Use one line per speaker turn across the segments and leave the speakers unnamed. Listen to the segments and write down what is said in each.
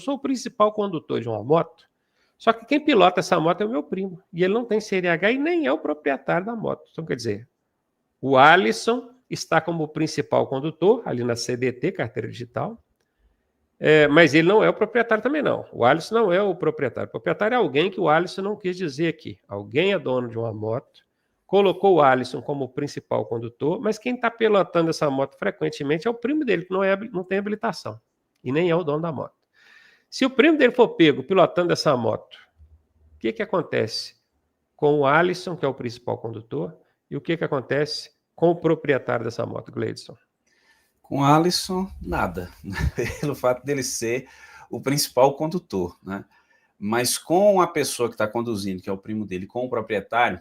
sou o principal condutor de uma moto, só que quem pilota essa moto é o meu primo, e ele não tem CNH e nem é o proprietário da moto. Então, quer dizer, o Alisson está como principal condutor, ali na CDT, carteira digital, mas ele não é o proprietário também, não. O Alisson não é o proprietário. O proprietário é alguém que o Alisson não quis dizer aqui. Alguém é dono de uma moto, colocou o Alisson como principal condutor, mas quem está pilotando essa moto frequentemente é o primo dele, que não tem habilitação, e nem é o dono da moto. Se o primo dele for pego pilotando essa moto, o que acontece com o Alisson, que é o principal condutor, e o que acontece com o proprietário dessa moto, Gleidson?
Com Alisson, nada, pelo fato dele ser o principal condutor, né? Mas com a pessoa que está conduzindo, que é o primo dele, com o proprietário,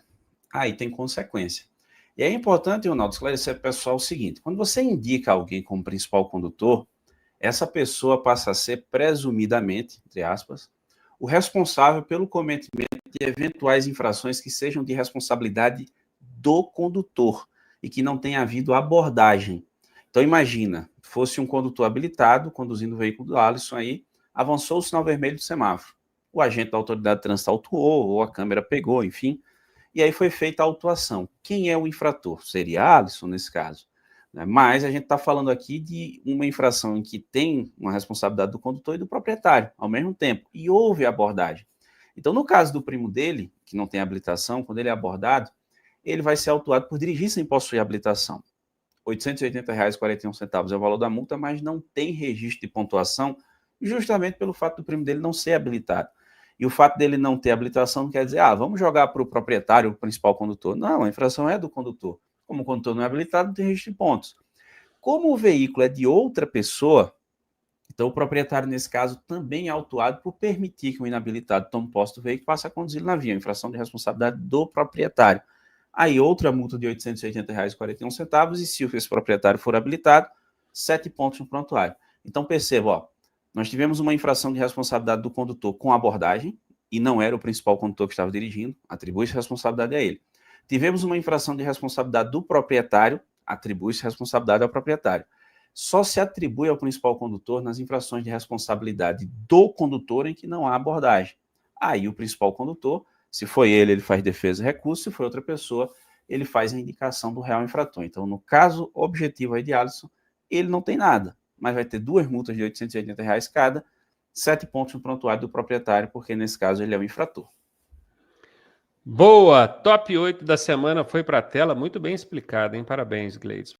aí tem consequência. E é importante, Ronaldo, esclarecer para o pessoal o seguinte: quando você indica alguém como principal condutor, essa pessoa passa a ser presumidamente, entre aspas, o responsável pelo cometimento de eventuais infrações que sejam de responsabilidade do condutor e que não tenha havido abordagem. Então imagina, fosse um condutor habilitado, conduzindo o veículo do Alisson aí, avançou o sinal vermelho do semáforo. O agente da autoridade de trânsito autuou, ou a câmera pegou, enfim, e aí foi feita a autuação. Quem é o infrator? Seria Alisson, nesse caso. Mas a gente está falando aqui de uma infração em que tem uma responsabilidade do condutor e do proprietário, ao mesmo tempo, e houve abordagem. Então, no caso do primo dele, que não tem habilitação, quando ele é abordado, ele vai ser autuado por dirigir sem possuir habilitação. R$ 880,41 é o valor da multa, mas não tem registro de pontuação, justamente pelo fato do primo dele não ser habilitado. E o fato dele não ter habilitação não quer dizer, vamos jogar para o proprietário, o principal condutor. Não, a infração é do condutor. Como o condutor não é habilitado, não tem registro de pontos. Como o veículo é de outra pessoa, então o proprietário, nesse caso, também é autuado por permitir que o inabilitado tome posse do veículo e passe a conduzir na via, infração de responsabilidade do proprietário. Aí outra multa de R$ 880,41, e se esse proprietário for habilitado, 7 pontos no prontuário. Então perceba, nós tivemos uma infração de responsabilidade do condutor com abordagem, e não era o principal condutor que estava dirigindo, atribui-se responsabilidade a ele. Tivemos uma infração de responsabilidade do proprietário, atribui-se responsabilidade ao proprietário. Só se atribui ao principal condutor nas infrações de responsabilidade do condutor em que não há abordagem. Aí o principal condutor, se foi ele faz defesa e recurso, se foi outra pessoa, ele faz a indicação do real infrator. Então, no caso objetivo aí de Alisson, ele não tem nada, mas vai ter 2 multas de R$ 880 cada, 7 pontos no prontuário do proprietário, porque nesse caso ele é o infrator.
Boa! Top 8 da semana foi para a tela, muito bem explicado, hein? Parabéns, Gleidson.